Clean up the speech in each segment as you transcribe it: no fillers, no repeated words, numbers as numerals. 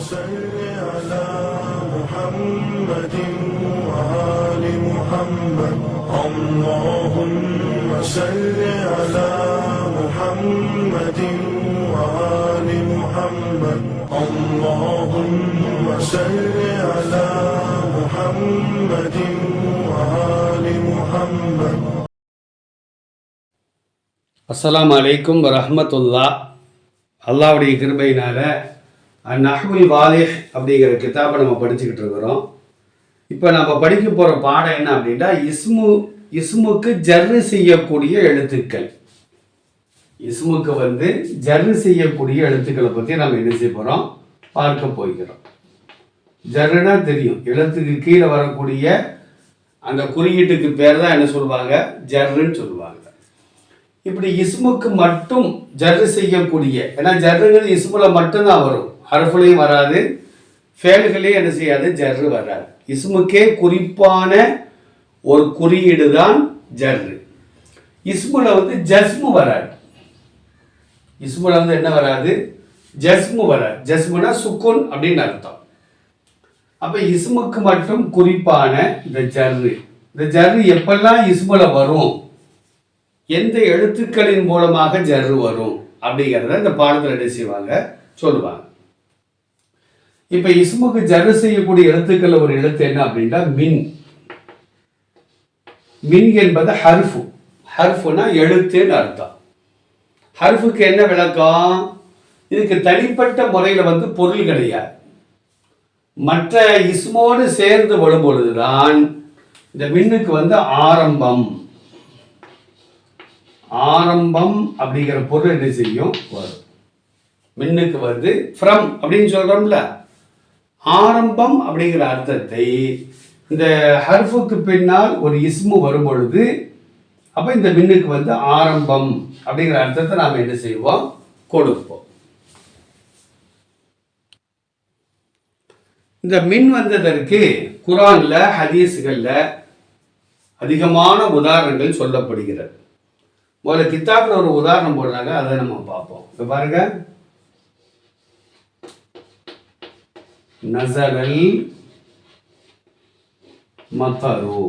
صل على محمد وآل محمد اللهم صل على محمد وآل محمد اللهم صل على محمد وآل محمد. அஸ்ஸலாமு அலைக்கும் வரஹ்மத்துல்லாஹ். அல்லாஹ்வுடைய கிருபையினால நஹ்வுல் வாலிஹ் அப்படிங்கிற கிதாபை நம்ம படிச்சுக்கிட்டு இருக்கிறோம். இப்போ நம்ம படிக்க போகிற பாடம் என்ன அப்படின்னா, இஸ்முக்கு ஜர்ரு செய்யக்கூடிய எழுத்துக்கள். இஸ்முக்கு ஜர்ரு செய்யக்கூடிய எழுத்துக்களை பற்றி நம்ம என்ன செய்ய போகிறோம், பார்க்க போகிறோம். ஜர்ருனா தெரியும், எழுத்துக்கு கீழே வரக்கூடிய அந்த குறியீட்டுக்கு பேர் தான் என்ன சொல்லுவாங்க, ஜர்ருன்னு சொல்லுவாங்க. இப்படி இஸ்முக்கு மட்டும் ஜர்ரு செய்யக்கூடிய, ஏன்னா ஜர்ருங்கிறது இஸ்முல மட்டும்தான் வரும், ஹர்ஃபுலையும் வராது, ஃபேல்களையும் என்ன செய்யாது, ஜர்ரு வராது. இஸ்முக்கே குறிப்பான ஒரு குறியீடு தான் ஜர்ரு. இஸ்முல ஜஸ்மு வராது. இஸ்முல என்ன வராது, ஜஸ்மு வராது. ஜஸ்முனா சுக்குன் அப்படின்னு அர்த்தம். அப்ப இஸ்முக்கு மட்டும் குறிப்பான இந்த ஜர்ரு எப்பெல்லாம் இஸ்முல வரும், எந்த எழுத்துக்களின் மூலமாக ஜர்ரு வரும் அப்படிங்கிறத இந்த பாடத்தில் என்ன செய்வாங்க, சொல்லுவாங்க. இப்ப இஸ்முக்கு ஜர்ரு செய்யக்கூடிய எழுத்துக்கள் ஒரு எழுத்து என்ன அப்படின்னா மின். மின் என்பது ஹர்ஃபு. ஹர்ஃபுனா எழுத்துன்னு அர்த்தம். ஹர்ஃபுக்கு என்ன விளக்கம், இதுக்கு தனிப்பட்ட முறையில் பொருள் கிடையாது. மற்ற இஸ்மோடு சேர்ந்து வரும்பொழுதுதான் இந்த மின்னுக்கு ஆரம்பம் ஆரம்பம் அப்படிங்கிற பொருள் என்ன செய்யும், வரும். மின்னுக்கு ஃப்ரம் அப்படின்னு சொல்றோம்ல, ஆரம்பம் அப்படிங்கிற அர்த்தத்தை இந்த ஹர்ஃபுக்கு பின்னால் ஒரு இஸ்மு வரும் பொழுது அப்ப இந்த மின்னுக்கு ஆரம்பம் அப்படிங்கிற அர்த்தத்தை நாம் என்ன செய்வோம், கொடுப்போம். இந்த மின் வந்ததற்கு குர்ஆன்ல ஹதீஸ்கள்ல அதிகமான உதாரணங்கள் சொல்லப்படுகிறது. முதல்ல கித்தாப்ல ஒரு உதாரணம் போடுறாங்க, அதை நம்ம பார்ப்போம். இப்ப பாருங்க, நஸலல் மதரு.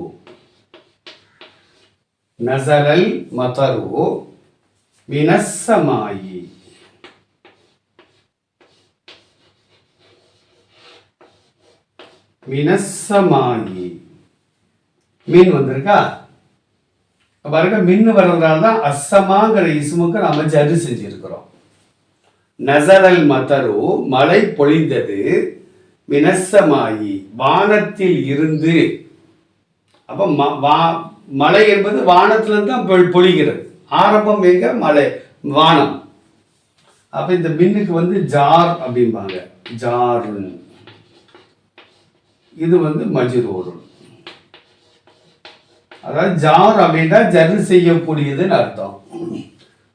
நஸலல் மதரு மினஸ் ஸமாயி. மினஸ் ஸமாயி. மீன் வந்திருக்கா பாருங்க. மின்னு வர்றதுனால தான் அஸ்ஸமாங்கிற இஸ்முக்கு நாம ஜர்ரு செஞ்சிருக்கிறோம். நஸலல் மதரு மழை பொழிந்தது, மினஸ்ஸமாயி வானத்தில் இருந்து. அப்ப மழை என்பது வானத்திலிருந்து தான் பொழிகிறது. ஆரம்பம் எங்க, மழை, வானம். அப்ப இந்த மின்னுக்கு ஜார் அப்படிம்பாங்க, ஜாருன். இது மஜ்ரூருன். அதாவது ஜார் அப்படின்னா ஜர்ரு செய்யக்கூடியதுன்னு அர்த்தம்.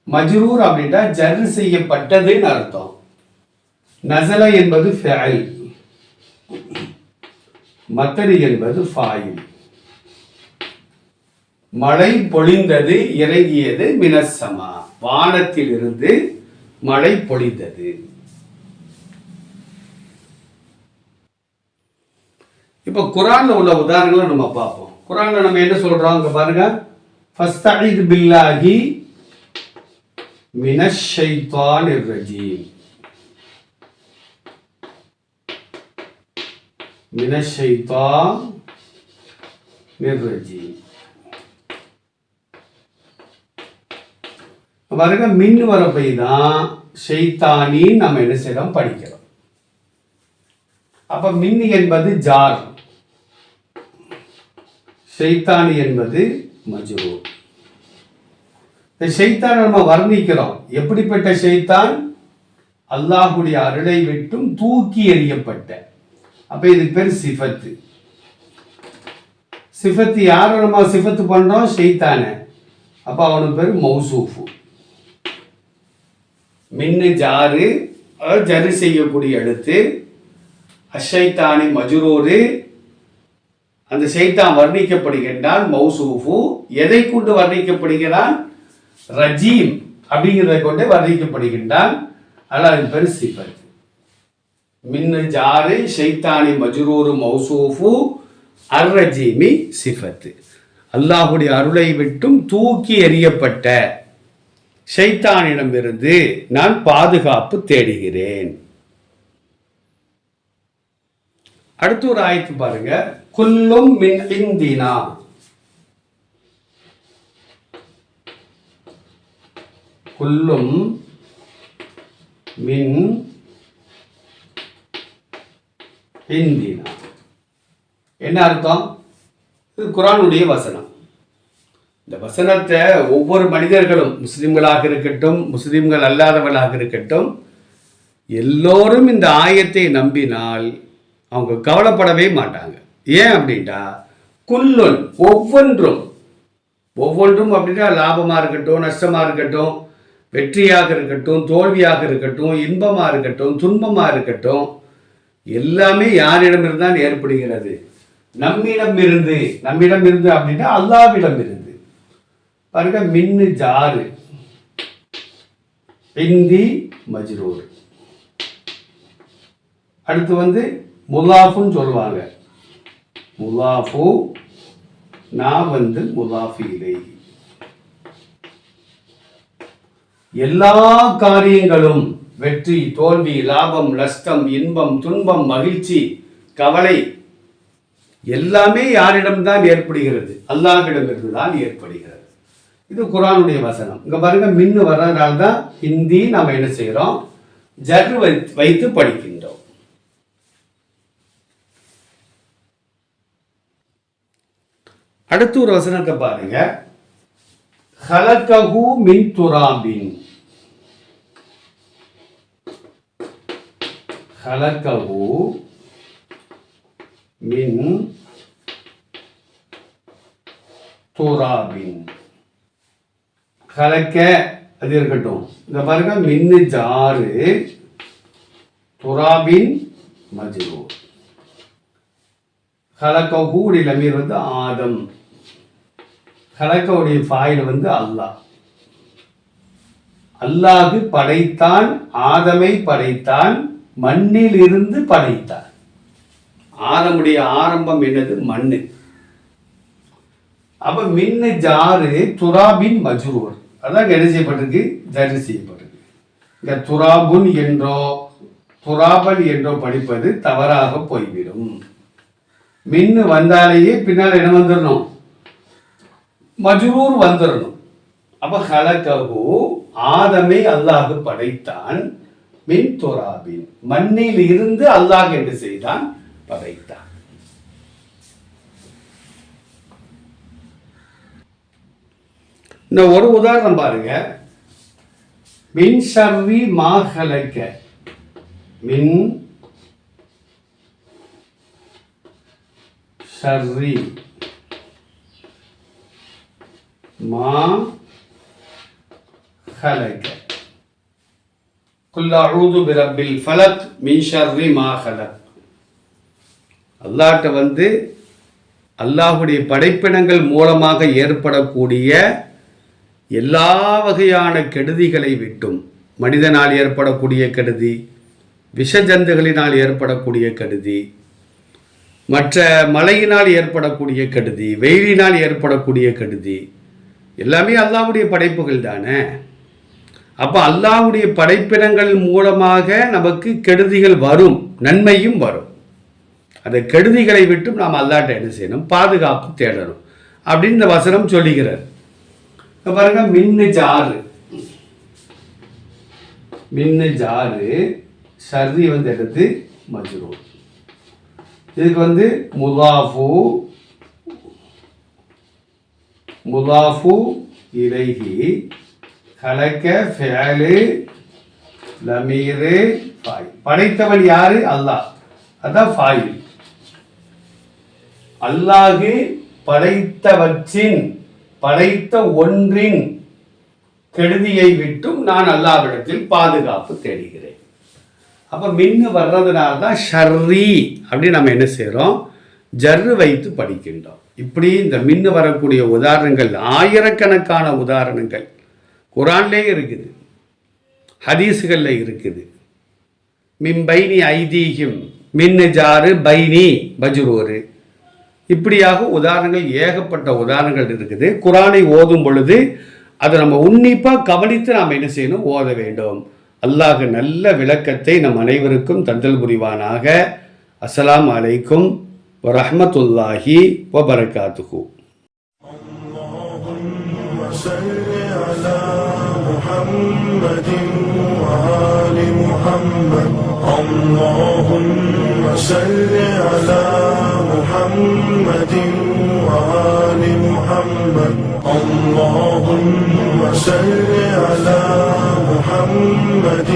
மஜ்ரூர் அப்படின்னா ஜர்ரு செய்யப்பட்டதுன்னு அர்த்தம். நஸல என்பது ஃபஅல், மத்தரி என்பது ஃபாயில். மழை பொழிந்தது, இறங்கியது, மினஸ்ஸமா வானத்தில் இருந்து மழை பொழிந்தது. இப்ப குர்ஆன்ல உள்ள உதாரணங்களை நம்ம பார்ப்போம். குர்ஆன்ல நம்ம என்ன சொல்றோம், இங்க பாருங்க, ஃபஸ்தஈது பில்லாஹி மினஷ் ஷைத்தானிர் ரஜீம். மினஷ் ஷைத்தானிர் ரஜீம். பாருங்க, மின் வரப்பை தான் ஷைத்தானின்னு நம்ம என்ன செய்யறோம், படிக்கிறோம். அப்ப மின் என்பது ஜார், ஷைத்தானி என்பது மஜ்ரூர். இந்த ஷைத்தான் நம்ம வர்ணிக்கிறோம். எப்படிப்பட்ட ஷைத்தான், அல்லாஹ்வுடைய அருளை விட்டும் தூக்கி எறியப்பட்ட. அப்ப இது பேர் சிஃபத்து. சிஃபத்து யாரை நம்ம சிஃபத்து பண்றோம், ஷைத்தான. அப்ப அவனுக்கு பேர் மௌசூஃபு. மின்னு ஜாரு, ஜர்ரு செய்யக்கூடிய எழுத்து. அஷைத்தானி மஜ்ரூரு, அந்த ஷைத்தான் வர்ணிக்கப்படுகின்றான். மௌசூஃபு எதை கொண்டு வர்ணிக்கப்படுகிறான், ரஜீம் அப்படிங்கிறதை கொண்டு வர்ணிக்கப்படுகின்றான். அதனால் அது பேர் சிஃபத். மின்னு ஜாரு ஷைத்தானி மஜ்ரூரு மௌசூஃபு அர்ரஜீமி சிஃபத்து. அல்லாஹுடைய அருளை விட்டும் தூக்கி எறியப்பட்ட ஷைத்தானிடமிருந்து நான் பாதுகாப்பு தேடுகிறேன். அடுத்து ஒரு ஆயத்து பாருங்க. குல்லும் மின் இந்தினா, குல்லும் மின் இந்தினா என்ன அர்த்தம்? இது குர்ஆனுடைய வசனம். இந்த வசனத்தை ஒவ்வொரு மனிதர்களும், முஸ்லிம்களாக இருக்கட்டும் முஸ்லிம்கள் அல்லாதவர்களாக இருக்கட்டும், எல்லோரும் இந்த ஆயத்தை நம்பினால் அவங்க கவலைப்படவே மாட்டாங்க. ஏன் அப்படின்ட்டா, குல்லுன் ஒவ்வொன்றும், ஒவ்வொன்றும் அப்படின்னா லாபமாக இருக்கட்டும் நஷ்டமாக இருக்கட்டும், வெற்றியாக இருக்கட்டும் தோல்வியாக இருக்கட்டும், இன்பமாக இருக்கட்டும் துன்பமாக இருக்கட்டும், எல்லாமே யாரிடமிருந்து தான் ஏற்படுகிறது? நம்மிடமிருந்து. நம்மிடமிருந்து அப்படின்னா அல்லாஹ்விடம் இருந்து. பாருங்க, மின்னு ஜாரு இந்தி மஜ்ரூர். அடுத்து வந்து முலாஃபுன்னு சொல்லுவாங்க. முலாஃபு நான் வந்து முலாஃபி இலைஹி. எல்லா காரியங்களும், வெற்றி தோல்வி லாபம் நஷ்டம் இன்பம் துன்பம் மகிழ்ச்சி கவலை எல்லாமே யாரிடம்தான் ஏற்படுகிறது? அல்லாஹ்விடமிருந்து தான் ஏற்படுகிறது. இது குர்ஆனுடைய வசனம். இங்க பாருங்க, மின்னு வர்றதுனால தான் ஹிந்தி நாம என்ன செய்யறோம்? ஜர் வைத்து படிக்கின்றோம். அடுத்து ஒரு வசனத்தை பாருங்க. ஹலகஹு மின் துராபின். ஹலகஹு மின் துராபின். ஹலக்க அது இருக்கட்டும். இந்த பாருங்க, மின்னு ஜாரு துராபின் மஜ்ரூர். ஹலகஹுடைய லமீர் வந்து ஆதம். ஹலகவுடைய ஃபாயில் வந்து அல்லாஹ். அல்லாஹ் படைத்தான், ஆதமை படைத்தான், மண்ணில் இருந்து படைத்தான். ஆதமுடைய ஆரம்பம் என்னது? மண்ணு. அப்ப மின்னு ஜாரு துராபின் மஜ்ரூர். அதான் என்ன செய்யப்பட்டிருக்கு? ஜர் செய்யப்பட்டிருக்கு. இந்த துராபுன் என்றோ துராபன் என்றோ படிப்பது தவறாக போய்விடும். மின்னு வந்தாலேயே பின்னால் என்ன வந்துடணும்? மஜ்ரூர் வந்துடணும். அப்ப ஹலகஹு ஆதமை அல்லாஹ் படைத்தான், மின் துராபின் மண்ணில் இருந்து அல்லாஹ் என்ன செய்தான்? படைத்தான். இந்த ஒரு உதாரணம் பாருங்க. மின் ஷர்ரி மா ஹலக. மின் ஷர்ரி மா ஹலக. குல் அஊது பிரப்பில் ஃபலக் மின் ஷர்ரி மா ஹலக். அல்லாஹ்ட்ட வந்து அல்லாஹ்வுடைய படைப்பினங்கள் மூலமாக ஏற்படக்கூடிய எல்லா வகையான கெடுதிகளை விட்டும், மனிதனால் ஏற்படக்கூடிய கெடுதி, விஷஜந்துகளினால் ஏற்படக்கூடிய கெடுதி, மற்ற மழையினால் ஏற்படக்கூடிய கெடுதி, வெயிலினால் ஏற்படக்கூடிய கெடுதி, எல்லாமே அல்லாஹ்வுடைய படைப்புகள் தானே. அப்போ அல்லாஹ்வுடைய படைப்பினங்கள் மூலமாக நமக்கு கெடுதிகள் வரும், நன்மையும் வரும். அந்த கெடுதிகளை விட்டும் நாம் அல்லாஹ்ட்ட என்ன செய்யணும்? பாதுகாப்பு தேடணும் அப்படின்னு இந்த வசனம் சொல்லுகிறார். பாருங்க, மின்னு ஜாரு. மின்னு ஜாரு ஷர்ரி வந்து எடுத்து மஜ்ரூர். இதுக்கு வந்து முலாஃபு முலாஃபு இலைஹி ஹலக ஃபிஅலு லமீரு ஃபாயில். படைத்தவன் யாரு? அல்லாஹ். அதான் ஃபாயில். அல்லாஹ் படைத்தவற்றின், படைத்த ஒன்றின் கெடுதியை விட்டும் நான் அல்லாஹ்விடத்தில் பாதுகாப்பு தேடுகிறேன். அப்போ மின்னு வர்றதுனால தான் ஷர்ரி அப்படின்னு நம்ம என்ன செய்கிறோம்? ஜர்ரு வைத்து படிக்கின்றோம். இப்படி இந்த மின்னு வரக்கூடிய உதாரணங்கள், ஆயிரக்கணக்கான உதாரணங்கள் குர்ஆன்லேயே இருக்குது, ஹதீஸுகளில் இருக்குது. மின் பைனி ஐதீஹிம் மின்னு ஜாரு பைனி பஜ்ரூரு. இப்படியாக உதாரணங்கள் ஏகப்பட்ட உதாரணங்கள் இருக்குது. குரானை ஓதும் பொழுது அதை நம்ம உன்னிப்பாக கவனித்து நாம் என்ன செய்யணும், ஓத வேண்டும். அல்லாஹ் நல்ல விளக்கத்தை நம் அனைவருக்கும் தந்தல் புரிவானாக. அஸ்ஸலாமு அலைக்கும் வரஹ்மத்துல்லாஹி வபரகாத்துஹு. اللهم صل على محمد وآل محمد. اللهم صل على محمد